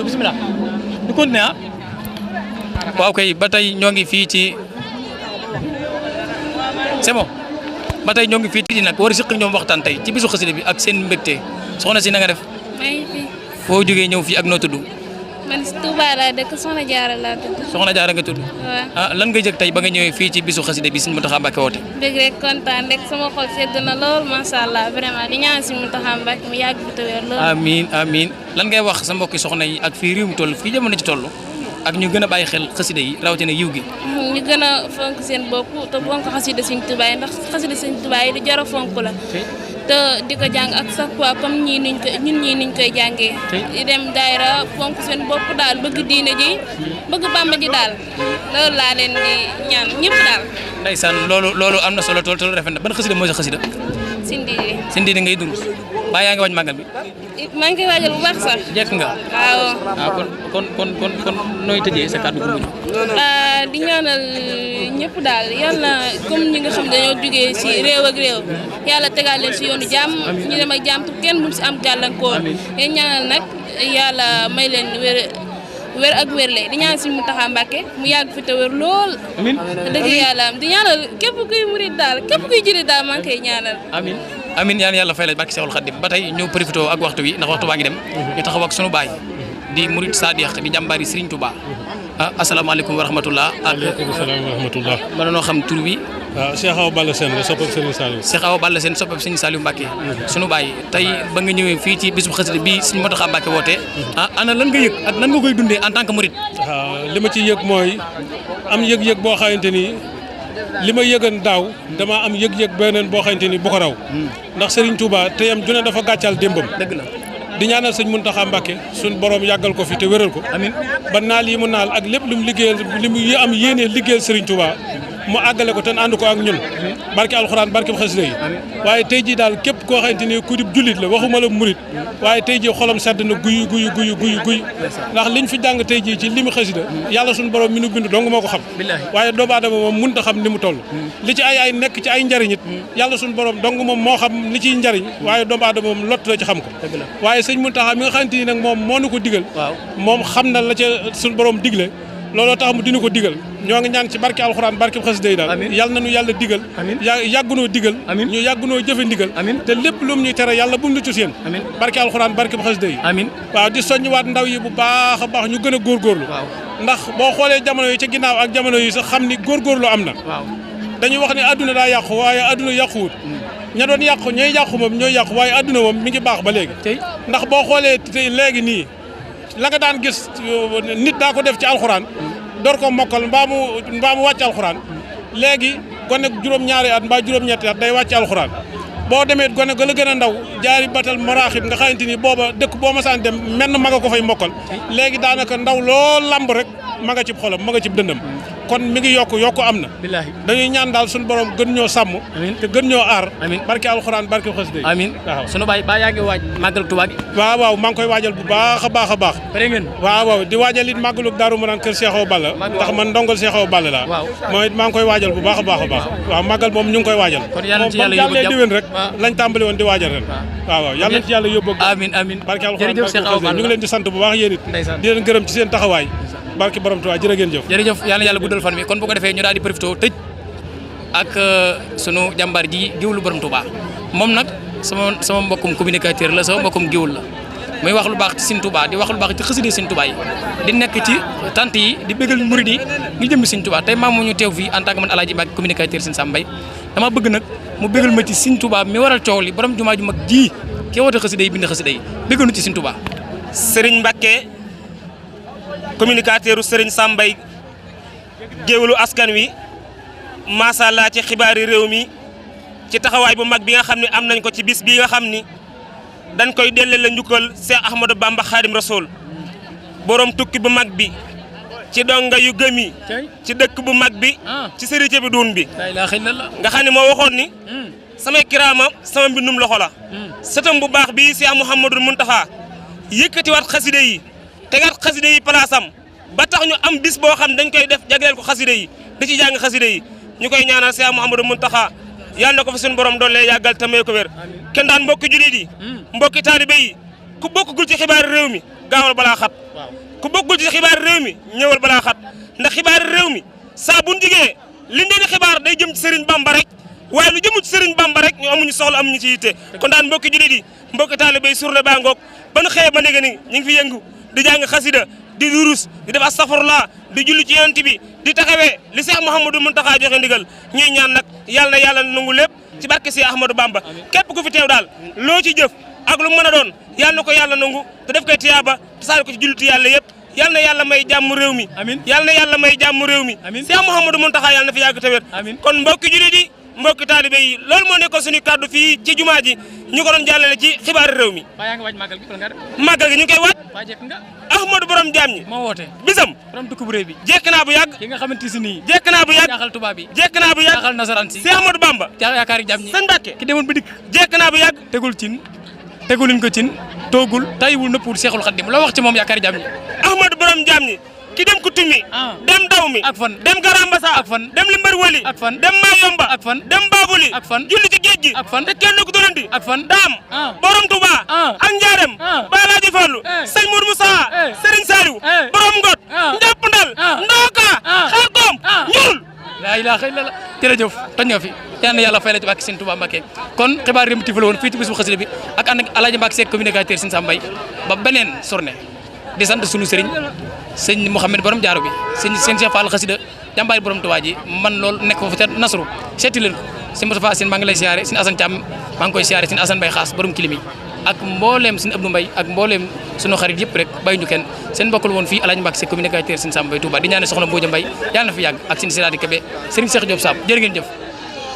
bismillah ñu continuer waaw kay ba tey ñoo ngi fii ci c'est bon ba tey ñoo ngi fii ci nag war a siq ñoom waxtaan tey ci bisu xasida bi ak seen mbégte soxna si na nga def. maa ngi fi. foo jógee ñëw fii ak noo tudd. man si Touba laa dëkk Soxna Jaara laa tudd. Soxna Jaara nga tudd. waaw lan nga jëg tey ba nga ñëwee fii ci bisu xasida bi Sëriñ Mountakha Mbacké woote. bëgg rek kontaan rek sama xol sedd na lool macha allah vraiment di ñaan Sëriñ Mountakha Mbacké mu yàgg fi te wér lool. amiin amiin lan ngay wax sa mbokki soxna yi ak fii réew mi toll fii jamono ci toll ak ñu gën a bàyyi xel xasida yi rawatina yiw gi. ñu gën a fonk seen bopp te fonk xasida Sëriñ Touba yi ndax xasida Sëriñ Touba yi di jar a fonk la. te di ko jàng ak chaque fois comme ñun ñii niñ koy jàngee. di dem daayira fonk seen bopp daal bëgg diine ji bëgg Bàmba ji daal loolu laa leen di ñaan ñëpp daal. ndeysaan loolu am na solo tool te rafet na ban xasida mooy sa xasida. Sindiidi ngay dund baa yaa ngi waaj màggal bi. maa ngi koy waajal bu baax sax. jekk nga. waaw. kon nooy tëjee sa kàddu gu mujj. di ñaanal ñëpp daal yàlla comme ñi nga xam dañoo jógee si réew ak réew yàlla tegaal leen si yoonu jàmm ñu dem ak jàmm te kenn bu si am gàllankoor. di ñaanal nag yàlla may leen wér ak wérle di ñaan Sëriñ Mountakha Mbacké mu yàgg fi te wér lool. amiin dëgg yàlla di ñaanal képp kuy murid daal képp kuy jullit daal maa ngi koy ñaanal. amiin yàlla fay la barke Seexul Xaadim ba tey ñu profité ak waxtu wi ndax waxtu baa ngi dem ñu taxaw ak sunu baay di murid sadiq di jàmbaari Serigne Touba asalaamaaleykum wa rahmatullah. waaleykum salaam wa rahmatullah. mën noo xam tur bi. waaw Cheikh Awa Balla Sène la soppab Serigne Saliou. Cheikh Awa Balla Sène soppab Serigne Saliou Mbacké sunu baay tey ba nga ñëwee fii ci bisub xasida bi Serigne Mountakha Mbacké woote ana lan nga yëg ak nan nga koy dundee en tant que murid. waaw li ma ci yëg mooy am yëg-yëg boo xamante ni li ma yëgan daaw dama am yëg-yëg beneen boo xamante ni bu ko raw ndax Serigne Touba te yam june dafa gàccal démbam. dëgg la. di ñaanal sëñ Mountakha Mbacké suñ borom yàggal ko fi te wéral ko. amiin ba naal yi mu naal ak lépp lu mu liggéeyal li mu am yéenee liggéeyal Serigne Touba mu àggale ko te ànd ko ak ñun barke alxuraan barke xasida yi waaye tey jii daal képp koo xamante ni ku di jullit la waxuma la murit waaye tey jii xolam sedd na guy ndax liñ fi jàng tey jii ci li mu xasida yàlla suñu borom mi nu bind dong moo ko xam waaye doomu aadama moom mënut a xam ni mu toll li ci ay nekk ci ay njariñ it yàlla suñu borom dong moom moo xam li ciy njariñ waaye doomu aadama moom lott la ci xam ko waaye sëñ Mountakha mi nga xamante ni nag moom moo nu ko digal moom xam na la ca suñu borom digle looloo tax mu dina ko digal ñoo ngi ñaan ci barke alxuraan barke xasida yi daal yàlla nañu yàlla digal yàggunoo digal ñu yàggunoo jëfe ndigal te lépp lu mu ñuy tere yàlla bu mu lu ci seen barke alxuraan barke xasida yi waaw di soññiwaat ndaw yi bu baax a baax ñu gën a góorgóorlu ndax boo xoolee jamono yi ca ginnaaw ak jamono yi sax xam ni góorgóorlu am na dañuy wax ne adduna daa yàqu waaye adduna yàquwut ña doon yàqu ñooy yàqu moom ñooy yàqu waaye adduna moom mi ngi baax ba léegi ndax boo xoolee tey léegi nii la nga daan gis nit daa ko def ci alxuraan door ko mokkal mbaa mu wàcc alxuraan léegi gone juróom-ñaari at mbaa juróom-ñetti at day wàcc alxuraan boo demee gone ga la gën a ndaw jaari batal maraaxib nga xamante ni booba dëkk boo masaan dem menn ma nga ko fay mokkal léegi daanaka ndaw lool lamb rek ma nga cib xolam ma nga cib dëndam kon mi ngi yokku am na dañuy ñaan daal suñu borom gën ñoo sàmm te gën ñoo aar barke alxuraan barke xasida yi amiin waaw sunu baay ba yaa ngi waaj màggal Tuubaa gi waaw maa ngi koy waajal bu baax a baax pare ngeen waaw di waajal it màggalu Daaru Manaan kër Cheikh Awa Balla ndax man ndongal Cheikh Awa Balla laa mooy it maa ngi koy waajal bu baax a baax waaw màggal moom ñu ngi koy waajal moom jàllee déwén rek lañ tàmbali woon di waajal ren waaw yàlla ci yàlla yóbbu amiin barke alxuraan barke xasida ñu ngi leen di sant bu baax yéen it di leen gërëm ci seen taxawaay barke borom Tuubaa jërë ngeen jëf jërëjëf yàlla guddal fan mi kon bu ko defee ñu daal di profité tëj ak sunu jàmbaar ji géwlu borom Tuubaa moom nag sama mbokkum communicateur la sama mbokkum géwul la muy wax lu baax ci Sëriñ Tuubaa di wax lu baax ci xasida Sëriñ Tuubaa yi di nekk ci tant yi di bëggal murid yi ngi jëm Sëriñ Tuubaa tey maam mu ñu teew fii en tant que man Alaaji Mbàkke communicateur Sëriñ Sam Mbaye dama bëgg nag mu bëggal ma ci Sëriñ Tuubaa mi waral coow li borom jumaa ju mag ji ki woote xasida yi bind xasida yi bëggal nu ci Sëriñ Tuubaa Sëriñ Mbàkke communicateur Serigne Sam Mbaye géewlu askan wi macha allah ci xibaari réew mi ci taxawaay bu mag bi nga xam ne am nañ ko ci bis bii nga xam ni dañ koy delloo la njukkal Cheikh Ahmadou Bamba Khadim Rasoul borom tukki bu mag bi ci donga yu gëmi ci dëkk bu mag bi ci sërite bi duun bi nga xam ne moo waxoon ni samay kiraama sama mbindum loxo la sëtam bu baax bi Cheikh Mouhamadou Mountakha yëkkatiwaat xaside yi tegaat xaside yi palaasam ba tax ñu am bis boo xam dañ koy def jagleel ko xaside yi di ci jàng xaside yi ñu koy ñaanal Cheikh Mouhamadou Mountakha yàlla na ko fa suñu borom doole yàggal te may ko wér kenn daan mbokki jullit yi mbokki taalibe yi ku bokkul ci xibaar réew mi gaawal balaa xat ku bokkul ci xibaar réew mi ñëwal balaa xat ndax xibaar réew mi saa bu ñu jigee liñ leen di xibaar day jëm ci Serigne Bamba rek waaye lu jëmul ci Serigne Bamba rek ñu amuñu soxla amuñu ci yitte kon daan mbokki jullit yi mbokki taalibe yi surle baa ngoog ba nu xëyee ba léegi ni ñu ngi fi yëngu di jàng xasida di durus di def astafurlah di julli ci yonent bi di taxawee li Cheikh Mouhamadou Mountakha joxe ndigal ñuy ñaan nag yàlla na yàlla nangu lépp ci barke Cheikh Ahmadou Bamba képp ku fi teew daal loo ci jëf ak lu mën a doon yàlla na ko yàlla nangu te def koy tiyaaba te saal ko ci jullitu yàlla yëpp yàlla na yàlla may jàmm réew mi yàlla na yàlla may jàmm réew mi Cheikh Mouhamadou Mountakha yàlla na fi yàgg te wér kon mbokki jullit yi mbokki taalibe yi loolu moo nekkoon suñu kàddu fii ci jumaa ji ñu ko doon jàllale ci xibaari réew mi màggal gi ñu ngi koy waaj Ahmadou borom jaam ñi moo woote bisam borom dëkk bu réew bi jekk naa bu yàgg ki nga xamante si nii jekk naa bu yàgg jaaxal tubaab bi jekk naa bu yàgg jaaxal nasaraan si Cheikh Ahmadou Bamba yaakaari jaam ñi sëñ Mbàkke ki demoon ba dikk jekk naa bu yàgg tegul cin teguluñ ko cin toogul tayiwul nëppul Seexul Xaddim loo wax ci moom yaakaari jaam ñi Ahmadou borom jaam ñi ki dem Kutumi dem daw mi ak fan dem Garambassa ak fan dem Limbar Wali ak fan dem Mayomba ak fan dem Babuli ak fan julli ci géej gi ak fan te kenn ko dolandi ak fan daam borom Touba ak Ndiarème Balaaji Fallu sëñ Mourou Moussa Serigne Saliou borom Ngot Njàpp Ndal Ndoka Xelkom ñuul laa ilaaha illallaah jërëjëf toj nga fi yal na yàlla fay la ci barke Sëñ Touba Mbacké kon xibaar Rewmi TV la woon fii ci bis bu xasida bi ak ànd ak Alaaji Mbacké Seck communicateur Sëñ Sam Mbaye ba beneen journée di sant sunu sëriñ sëñ Mouhamed borom jaaro bi sëñ Cheikh Fall xasida jàmbaari borom Touba ji man loolu nekk foofu ca Nasru seeti leen ko sëñ Moustapha Sine maa ngi lay siyaare sëñ Assane Thiam maa ngi koy siyaare sëñ Assane Mbaye xaas borom kilimi ak mbooleem sëñ Abdou Mbaye ak mbooleem sunu xarit yëpp rek bàyyi ñu kenn seen bokkul woon fii Alaaji Mbacké Seck communicateur Sëñ Sam Mbaye Touba di ñaane soxna Mbodja Mbaye yàlla na fi yàgg ak sëñ Siradi Kébé sëriñ Cheikh Diop Samb jërë ngeen jëf